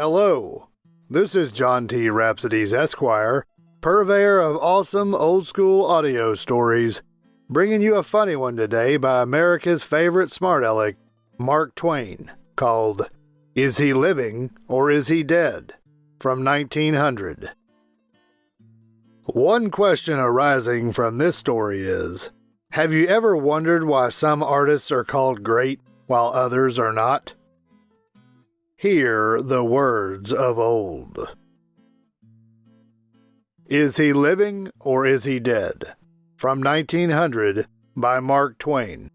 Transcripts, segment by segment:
Hello, this is John T. Rhapsodes Esquire, purveyor of awesome old-school audio stories, bringing you a funny one today by America's favorite smart aleck, Mark Twain, called Is He Living or Is He Dead? From 1900. One question arising from this story is, have you ever wondered why some artists are called great while others are not? Hear the words of old. Is He Living or Is He Dead? From 1900 by Mark Twain.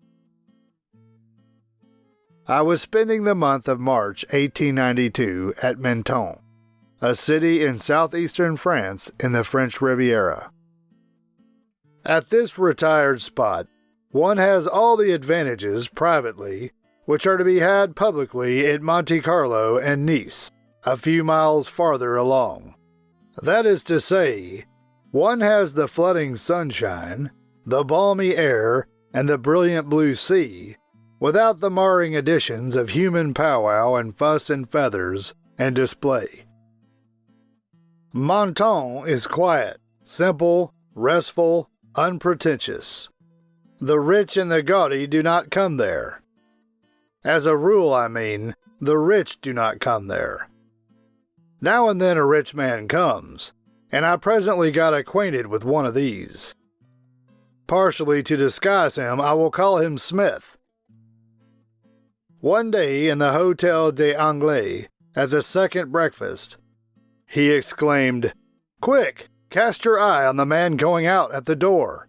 I was spending the month of March 1892 at Mentone, a city in southeastern France in the French Riviera. At this retired spot, one has all the advantages privately which are to be had publicly at Monte Carlo and Nice, a few miles farther along. That is to say, one has the flooding sunshine, the balmy air, and the brilliant blue sea, without the marring additions of human powwow and fuss and feathers and display. Mentone is quiet, simple, restful, unpretentious. The rich and the gaudy do not come there. As a rule, the rich do not come there. Now and then a rich man comes, and I presently got acquainted with one of these. Partially to disguise him, I will call him Smith. One day in the Hotel des Anglais, at the second breakfast, he exclaimed, "Quick, cast your eye on the man going out at the door.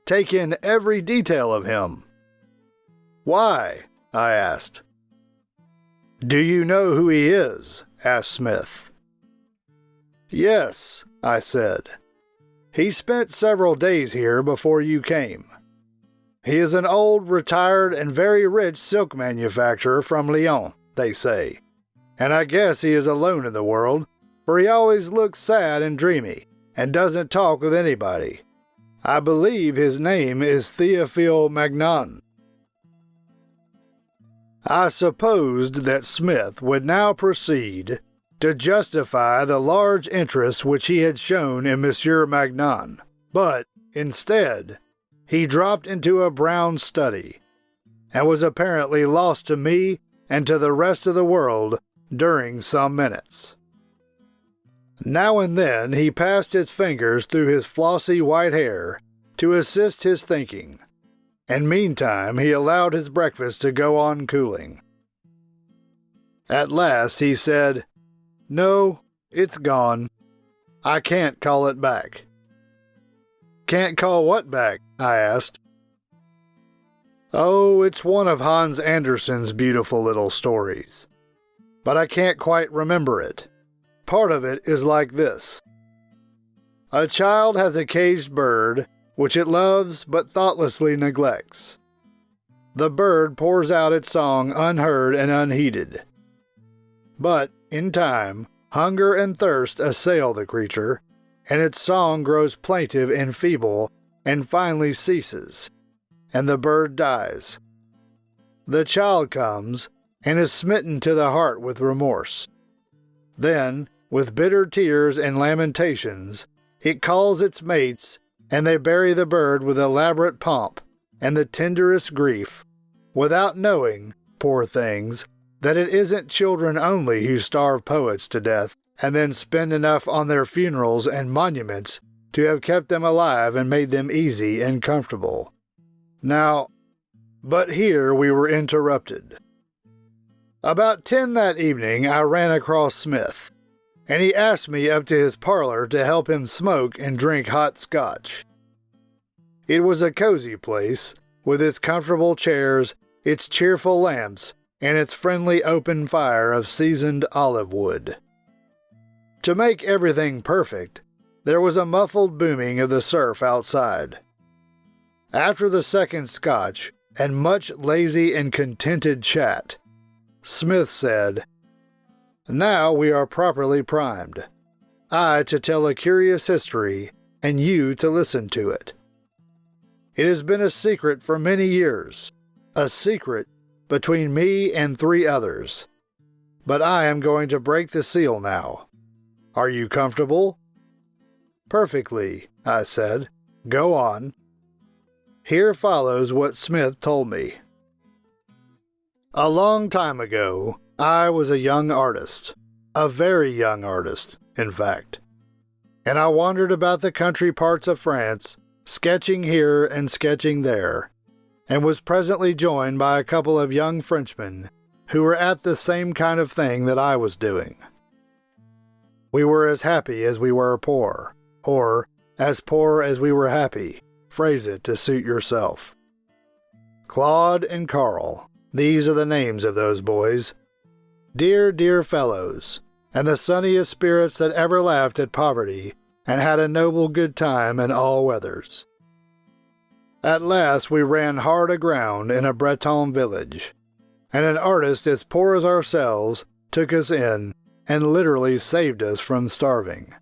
Take in every detail of him." "Why?" I asked. "Do you know who he is?" asked Smith. "Yes," I said. "He spent several days here before you came. He is an old, retired, and very rich silk manufacturer from Lyon, they say, and I guess he is alone in the world, for he always looks sad and dreamy, and doesn't talk with anybody. I believe his name is Théophile Magnon." I supposed that Smith would now proceed to justify the large interest which he had shown in Monsieur Magnon, but, instead, he dropped into a brown study, and was apparently lost to me and to the rest of the world during some minutes. Now and then he passed his fingers through his flossy white hair to assist his thinking, and meantime he allowed his breakfast to go on cooling. At last he said, "No, it's gone. I can't call it back." "Can't call what back?" I asked. "Oh, it's one of Hans Andersen's beautiful little stories. But I can't quite remember it. Part of it is like this. A child has a caged bird which it loves but thoughtlessly neglects. The bird pours out its song unheard and unheeded. But, in time, hunger and thirst assail the creature, and its song grows plaintive and feeble and finally ceases, and the bird dies. The child comes and is smitten to the heart with remorse. Then, with bitter tears and lamentations, it calls its mates, and they bury the bird with elaborate pomp and the tenderest grief, without knowing, poor things, that it isn't children only who starve poets to death and then spend enough on their funerals and monuments to have kept them alive and made them easy and comfortable. Now, but here we were interrupted. About 10 that evening I ran across Smith, and he asked me up to his parlor to help him smoke and drink hot scotch. It was a cozy place, with its comfortable chairs, its cheerful lamps, and its friendly open fire of seasoned olive wood. To make everything perfect, there was a muffled booming of the surf outside. After the second scotch, and much lazy and contented chat, Smith said, "Now we are properly primed. I to tell a curious history, and you to listen to it. It has been a secret for many years, a secret between me and 3 others. but I am going to break the seal now. Are you comfortable?" "Perfectly," I said. "Go on." Here follows what Smith told me. A long time ago, I was a young artist. A very young artist, in fact. And I wandered about the country parts of France, sketching here and sketching there, and was presently joined by a couple of young Frenchmen who were at the same kind of thing that I was doing. We were as happy as we were poor, or as poor as we were happy. Phrase it to suit yourself. Claude and Karl, these are the names of those boys. Dear, dear fellows, and the sunniest spirits that ever laughed at poverty and had a noble good time in all weathers. At last we ran hard aground in a Breton village, and an artist as poor as ourselves took us in and literally saved us from starving.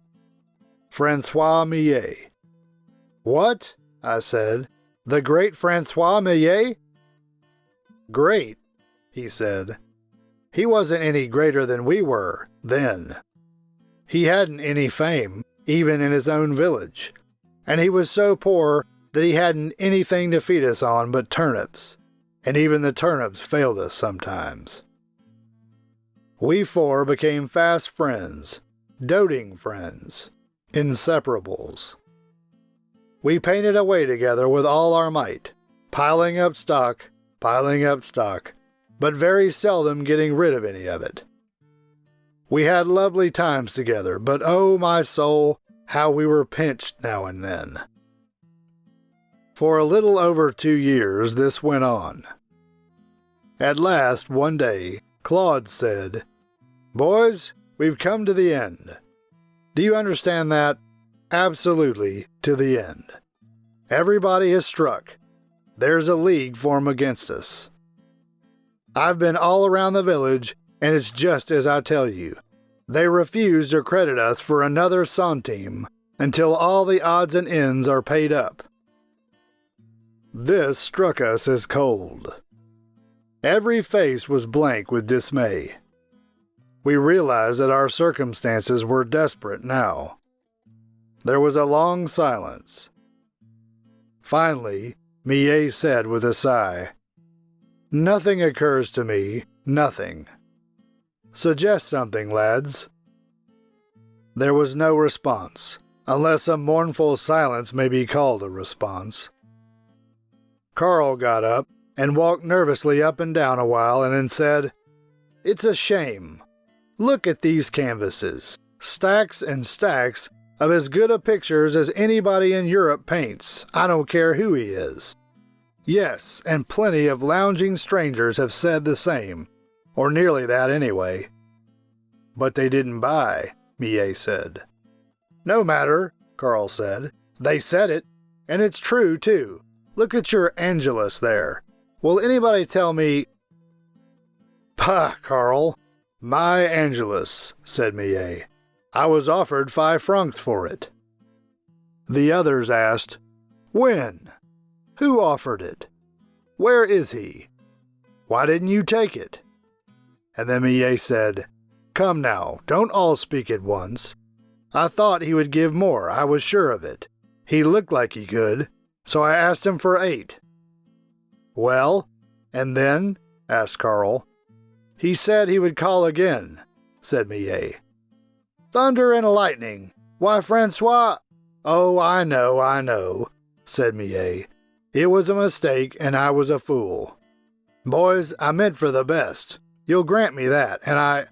Francois Millet. "What?" I said. "The great Francois Millet?" "Great," he said. "He wasn't any greater than we were, then. He hadn't any fame, even in his own village, and he was so poor that he hadn't anything to feed us on but turnips, and even the turnips failed us sometimes. We four became fast friends, doting friends, inseparables. We painted away together with all our might, piling up stock, but very seldom getting rid of any of it. We had lovely times together, but oh, my soul, how we were pinched now and then. For a little over 2 years this went on. At last, one day, Claude said, "Boys, we've come to the end. Do you understand that? Absolutely to the end. Everybody is struck. There's a league formed against us. I've been all around the village, and it's just as I tell you. They refuse to credit us for another centime until all the odds and ends are paid up." This struck us as cold. Every face was blank with dismay. We realized that our circumstances were desperate now. There was a long silence. Finally, Millet said with a sigh, "Nothing occurs to me, nothing. Suggest something, lads." There was no response, unless a mournful silence may be called a response. Karl got up and walked nervously up and down a while and then said, "It's a shame. Look at these canvases, stacks and stacks of as good a pictures as anybody in Europe paints, I don't care who he is. Yes, and plenty of lounging strangers have said the same, or nearly that anyway." "But they didn't buy," Millet said. "No matter," Karl said. "They said it, and it's true, too. Look at your Angelus there. Will anybody tell me—" "Pah, Karl, my Angelus," said Millet. "I was offered 5 francs for it." The others asked, "When? Who offered it? Where is he? Why didn't you take it?" And then Millet said, "Come now, don't all speak at once. I thought he would give more, I was sure of it. He looked like he could, so I asked him for 8. "Well, and then?" asked Karl. "He said he would call again," said Millet. "Thunder and lightning! Why, Francois—" "Oh, I know," said Millet. "It was a mistake, and I was a fool. Boys, I meant for the best. You'll grant me that, and I—"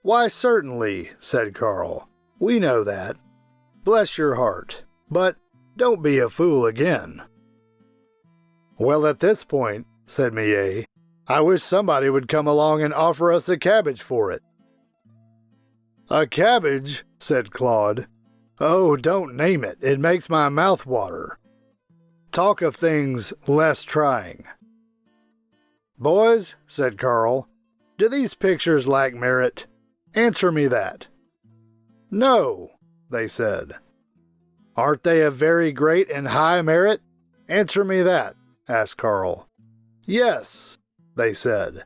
"Why, certainly," said Karl. "We know that. Bless your heart. But don't be a fool again." "Well, at this point," said Millet, "I wish somebody would come along and offer us a cabbage for it." "A cabbage?" said Claude. "Oh, don't name it. It makes my mouth water. Talk of things less trying." "Boys," said Karl, "do these pictures lack merit? Answer me that." "No," they said. "Aren't they of very great and high merit? Answer me that," asked Karl. "Yes," they said.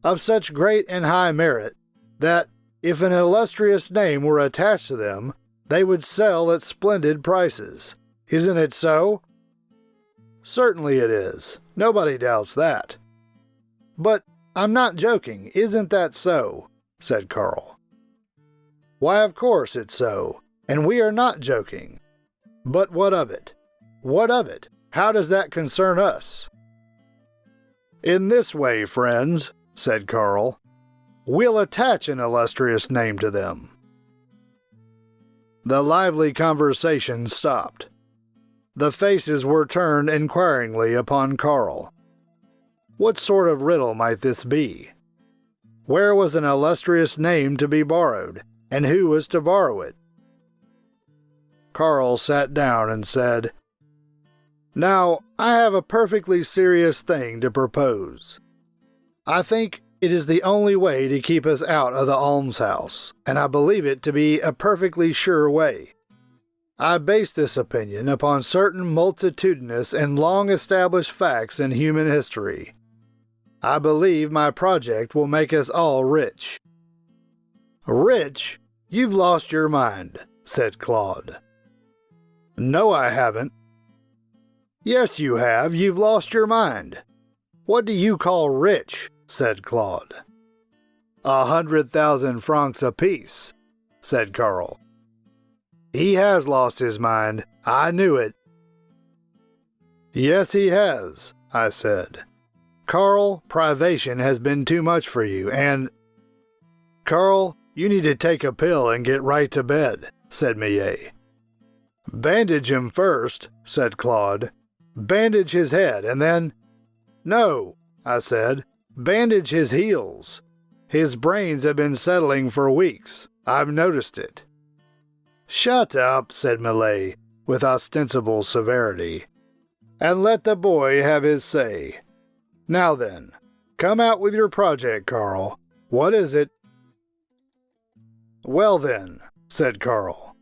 of such great and high merit that, if an illustrious name were attached to them, they would sell at splendid prices. Isn't it so?" "Certainly it is. Nobody doubts that." "But I'm not joking. Isn't that so?" said Karl. "Why, of course it's so, and we are not joking. But what of it? What of it? How does that concern us?" "In this way, friends," said Karl, "we'll attach an illustrious name to them." The lively conversation stopped. The faces were turned inquiringly upon Karl. What sort of riddle might this be? Where was an illustrious name to be borrowed, and who was to borrow it? Karl sat down and said, "Now, I have a perfectly serious thing to propose. I think it is the only way to keep us out of the almshouse, and I believe it to be a perfectly sure way. I base this opinion upon certain multitudinous and long-established facts in human history. I believe my project will make us all rich." "Rich? You've lost your mind," said Claude. "No, I haven't." "Yes, you have. You've lost your mind. What do you call rich?" said Claude. 100,000 francs apiece," said Karl. "He has lost his mind. I knew it." "Yes, he has," I said. "Karl, privation has been too much for you, and—" "Karl, you need to take a pill and get right to bed," said Millet. "Bandage him first," said Claude. "Bandage his head, and then—" "No," I said. "Bandage his heels. His brains have been settling for weeks. I've noticed it." "Shut up," said Millet, with ostensible severity, "and let the boy have his say. Now then, come out with your project, Karl. What is it?" "Well then," said Karl,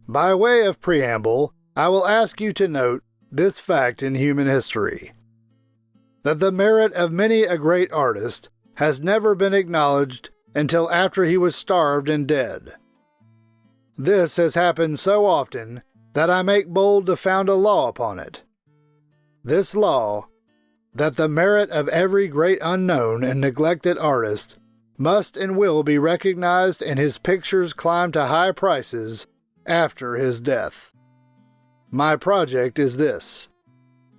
"by way of preamble, I will ask you to note this fact in human history, that the merit of many a great artist has never been acknowledged until after he was starved and dead. This has happened so often that I make bold to found a law upon it. This law, that the merit of every great unknown and neglected artist must and will be recognized and his pictures climb to high prices after his death. My project is this: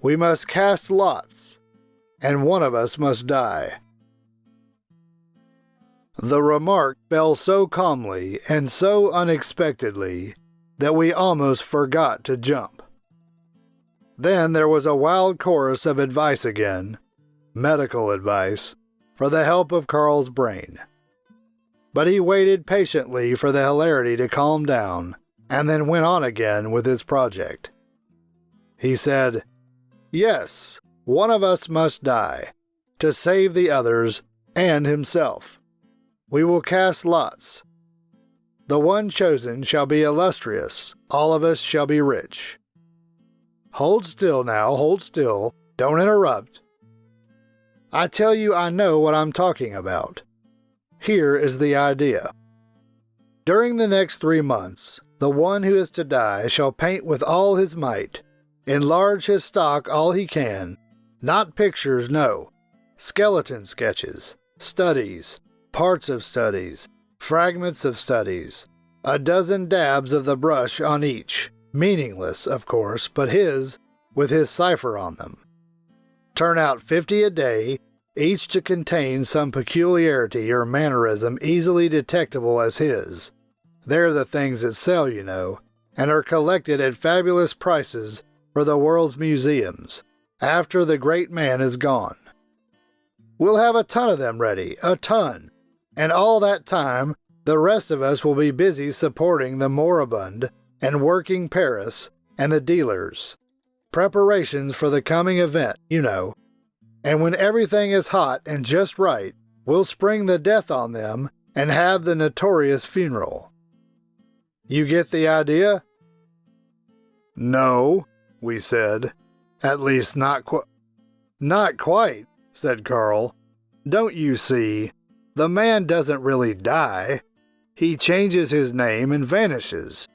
we must cast lots, and one of us must die." The remark fell so calmly and so unexpectedly that we almost forgot to jump. Then there was a wild chorus of advice again, medical advice, for the help of Karl's brain. But he waited patiently for the hilarity to calm down, and then went on again with his project. He said, "Yes, one of us must die, to save the others and himself. We will cast lots. The one chosen shall be illustrious, all of us shall be rich." Hold still now, hold still. Don't interrupt. I tell you I know what I'm talking about. Here is the idea. During the next 3 months, the one who is to die shall paint with all his might, enlarge his stock all he can, not pictures, no, skeleton sketches, studies, parts of studies, fragments of studies, a dozen dabs of the brush on each, meaningless, of course, but his, with his cipher on them. Turn out 50 a day, each to contain some peculiarity or mannerism easily detectable as his. They're the things that sell, you know, and are collected at fabulous prices for the world's museums, after the great man is gone. We'll have a ton of them ready, a ton, and all that time the rest of us will be busy supporting the moribund and working Paris and the dealers. Preparations for the coming event, you know. And when everything is hot and just right, we'll spring the death on them and have the notorious funeral. You get the idea? No, we said. At least not quite, said Karl. Don't you see, the man doesn't really die. He changes his name and vanishes.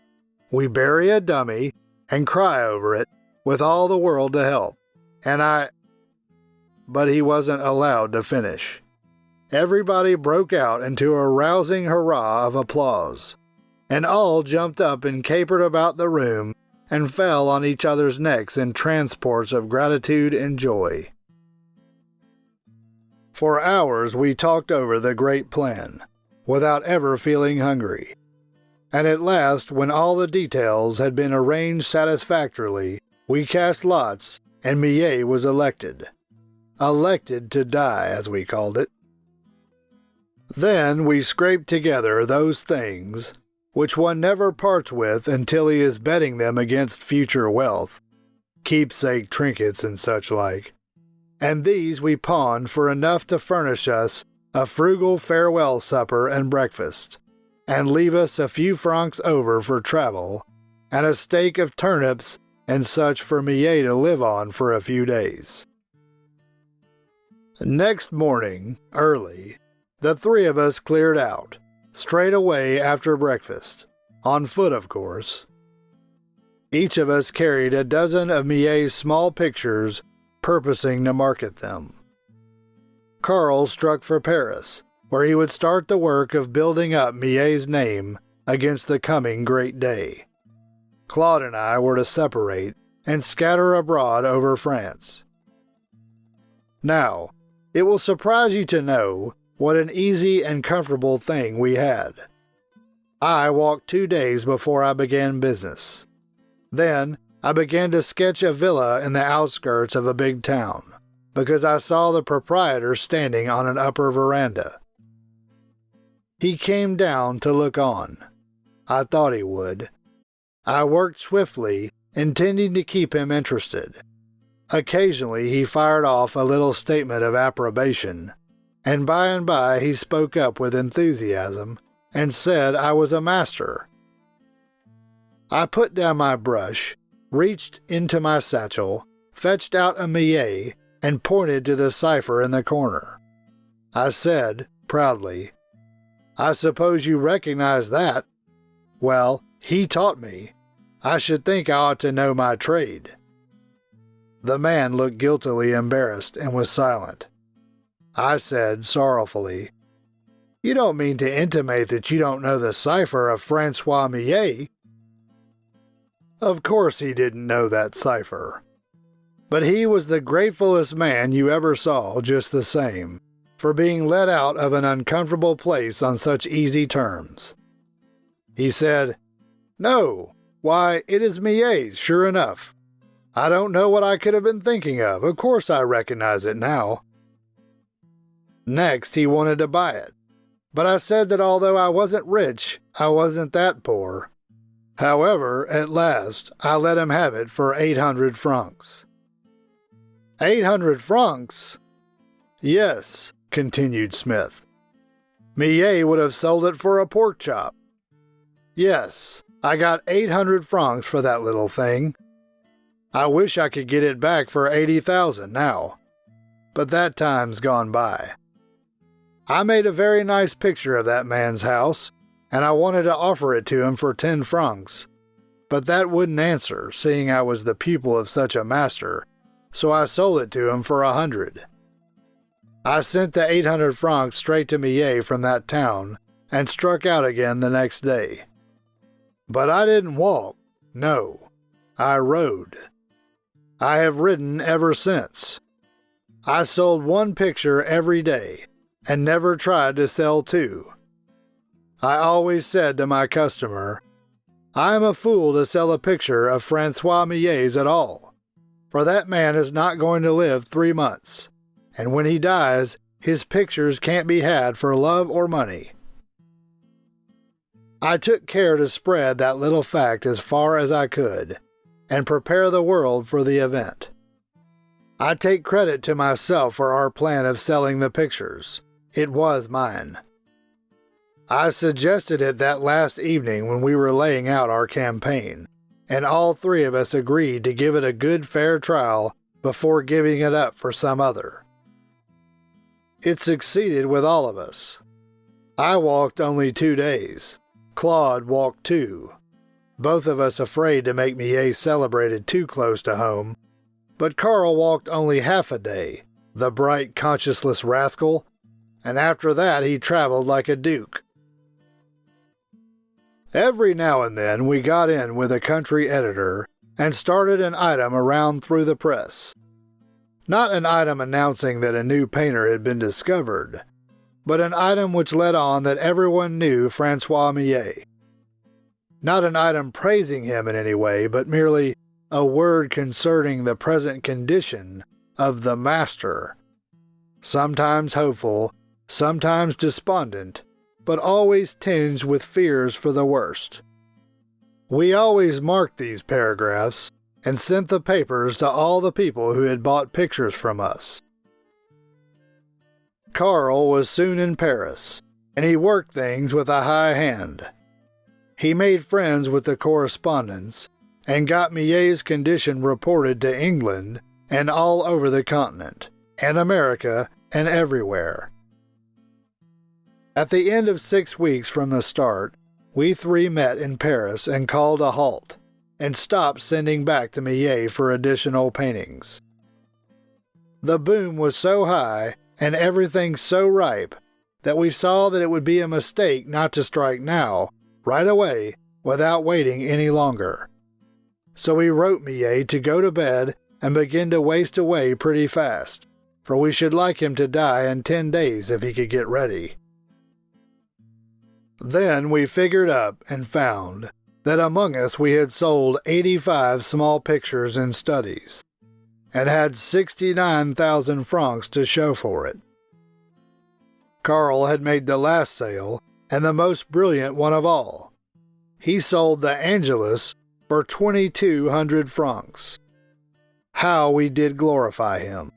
We bury a dummy and cry over it with all the world to help. But he wasn't allowed to finish. Everybody broke out into a rousing hurrah of applause, and all jumped up and capered about the room and fell on each other's necks in transports of gratitude and joy. For hours we talked over the great plan, without ever feeling hungry. And at last, when all the details had been arranged satisfactorily, we cast lots, and Millet was elected. Elected to die, as we called it. Then we scraped together those things which one never parts with until he is betting them against future wealth, keepsake trinkets and such like, and these we pawned for enough to furnish us a frugal farewell supper and breakfast, and leave us a few francs over for travel, and a steak of turnips and such for Millet to live on for a few days. Next morning, early, the three of us cleared out, straight away after breakfast, on foot of course. Each of us carried a dozen of Millet's small pictures, purposing to market them. Karl struck for Paris, where he would start the work of building up Millet's name against the coming great day. Claude and I were to separate and scatter abroad over France. Now, it will surprise you to know what an easy and comfortable thing we had. I walked 2 days before I began business. Then I began to sketch a villa in the outskirts of a big town, because I saw the proprietor standing on an upper veranda. He came down to look on. I thought he would. I worked swiftly, intending to keep him interested. Occasionally he fired off a little statement of approbation, and by he spoke up with enthusiasm and said I was a master. I put down my brush, reached into my satchel, fetched out a Millet, and pointed to the cipher in the corner. I said, proudly, "I suppose you recognize that? Well, he taught me. I should think I ought to know my trade." The man looked guiltily embarrassed and was silent. I said sorrowfully, "You don't mean to intimate that you don't know the cipher of Francois Millet?" Of course he didn't know that cipher. But he was the gratefulest man you ever saw just the same, for being let out of an uncomfortable place on such easy terms. He said, "No, why, it is Millet's, sure enough. I don't know what I could have been thinking of course I recognize it now." Next he wanted to buy it, but I said that although I wasn't rich, I wasn't that poor. However, at last, I let him have it for 800 francs. 800 francs? Yes, continued Smith. Millet would have sold it for a pork chop. Yes, I got 800 francs for that little thing. I wish I could get it back for 80,000 now, but that time's gone by. I made a very nice picture of that man's house, and I wanted to offer it to him for 10 francs, but that wouldn't answer, seeing I was the pupil of such a master, so I sold it to him for 100. I sent the 800 francs straight to Millet from that town, and struck out again the next day. But I didn't walk, no, I rode. I have ridden ever since. I sold 1 picture every day, and never tried to sell 2. I always said to my customer, "I am a fool to sell a picture of Francois Millet's at all, for that man is not going to live 3 months, and when he dies, his pictures can't be had for love or money." I took care to spread that little fact as far as I could, and prepare the world for the event. I take credit to myself for our plan of selling the pictures. It was mine. I suggested it that last evening when we were laying out our campaign, and all 3 of us agreed to give it a good fair trial before giving it up for some other. It succeeded with all of us. I walked only 2 days. Claude walked 2. Both of us afraid to make Millet celebrated too close to home. But Karl walked only half a day, the bright, conscienceless rascal, and after that he traveled like a duke. Every now and then we got in with a country editor and started an item around through the press. Not an item announcing that a new painter had been discovered, but an item which let on that everyone knew Francois Millet. Not an item praising him in any way, but merely a word concerning the present condition of the master. Sometimes hopeful, sometimes despondent, but always tinged with fears for the worst. We always marked these paragraphs and sent the papers to all the people who had bought pictures from us. Karl was soon in Paris, and he worked things with a high hand. He made friends with the correspondents and got Millet's condition reported to England and all over the continent, and America, and everywhere. At the end of 6 weeks from the start, we 3 met in Paris and called a halt, and stopped sending back to Millet for additional paintings. The boom was so high and everything so ripe that we saw that it would be a mistake not to strike now, right away, without waiting any longer. So we wrote Millet to go to bed and begin to waste away pretty fast, for we should like him to die in 10 days if he could get ready. Then we figured up and found that among us we had sold 85 small pictures and studies, and had 69,000 francs to show for it. Karl had made the last sale, and the most brilliant one of all. He sold the Angelus for 2,200 francs. How we did glorify him,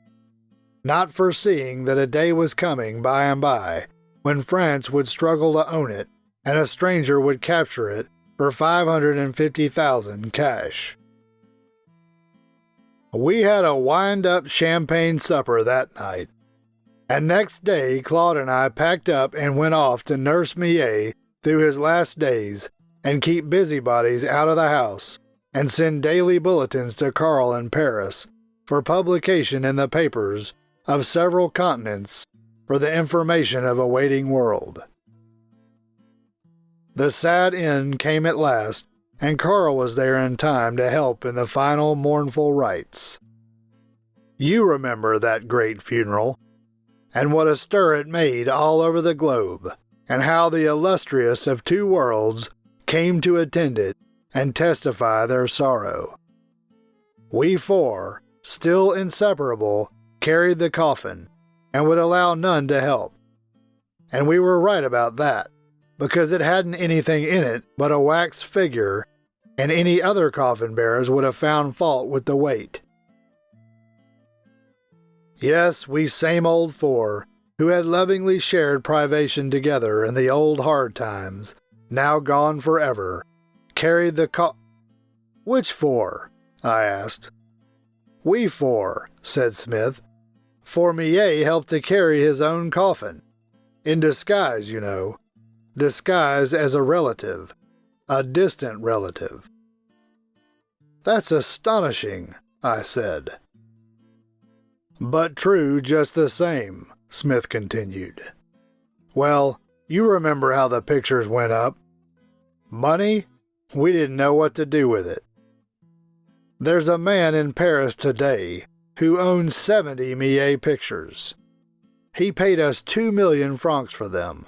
not foreseeing that a day was coming by and by when France would struggle to own it, and a stranger would capture it for 550,000 cash. We had a wind-up champagne supper that night, and next day Claude and I packed up and went off to nurse Millet through his last days and keep busybodies out of the house and send daily bulletins to Karl in Paris for publication in the papers of several continents for the information of a waiting world. The sad end came at last, and Karl was there in time to help in the final mournful rites. You remember that great funeral, and what a stir it made all over the globe, and how the illustrious of 2 worlds came to attend it and testify their sorrow. We 4, still inseparable, carried the coffin, and would allow none to help. And we were right about that, because it hadn't anything in it but a wax figure, and any other coffin bearers would have found fault with the weight. Yes, we same old 4, who had lovingly shared privation together in the old hard times, now gone forever, carried the Which 4? I asked. We 4, said Smith, for Millet helped to carry his own coffin. In disguise, you know. Disguised as a relative, a distant relative. That's astonishing, I said. But true just the same, Smith continued. Well, you remember how the pictures went up. Money? We didn't know what to do with it. There's a man in Paris today who owns 70 Millet pictures. He paid us 2 million francs for them.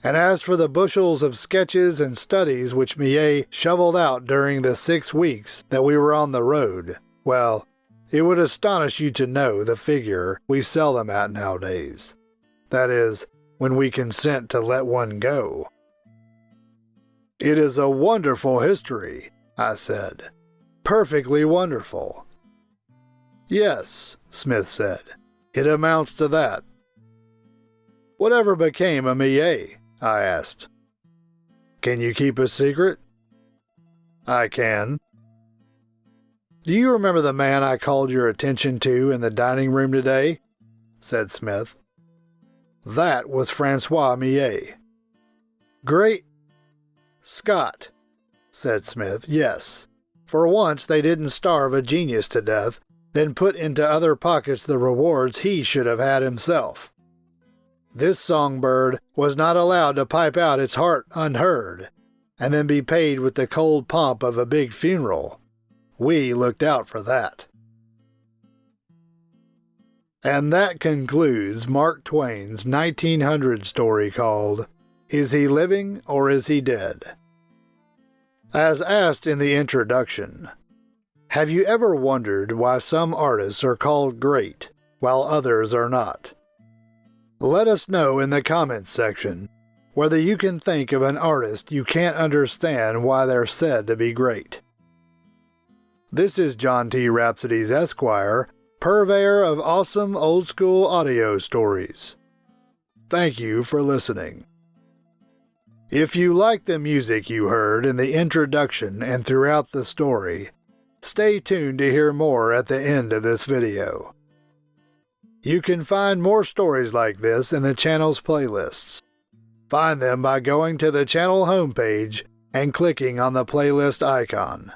And as for the bushels of sketches and studies which Millet shoveled out during the 6 weeks that we were on the road, well, it would astonish you to know the figure we sell them at nowadays. That is, when we consent to let one go. It is a wonderful history, I said. Perfectly wonderful. Yes, Smith said. It amounts to that. Whatever became of Millet? I asked. Can you keep a secret? I can. Do you remember the man I called your attention to in the dining room today? Said Smith. That was Francois Millet. Great Scott, said Smith. Yes. For once they didn't starve a genius to death, then put into other pockets the rewards he should have had himself. This songbird was not allowed to pipe out its heart unheard, and then be paid with the cold pomp of a big funeral. We looked out for that. And that concludes Mark Twain's 1900 story called Is He Living or Is He Dead? As asked in the introduction, have you ever wondered why some artists are called great while others are not? Let us know in the comments section whether you can think of an artist you can't understand why they're said to be great. This is John T. Rhapsodies Esquire, purveyor of awesome old-school audio stories. Thank you for listening. If you like the music you heard in the introduction and throughout the story, stay tuned to hear more at the end of this video. You can find more stories like this in the channel's playlists. Find them by going to the channel homepage and clicking on the playlist icon.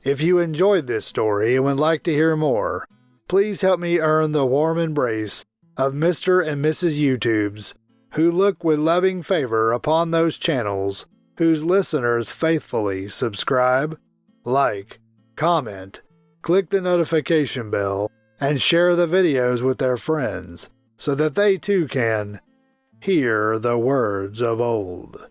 If you enjoyed this story and would like to hear more, please help me earn the warm embrace of Mr. and Mrs. YouTubes who look with loving favor upon those channels whose listeners faithfully subscribe, like, comment, click the notification bell, and share the videos with their friends so that they too can hear the words of old.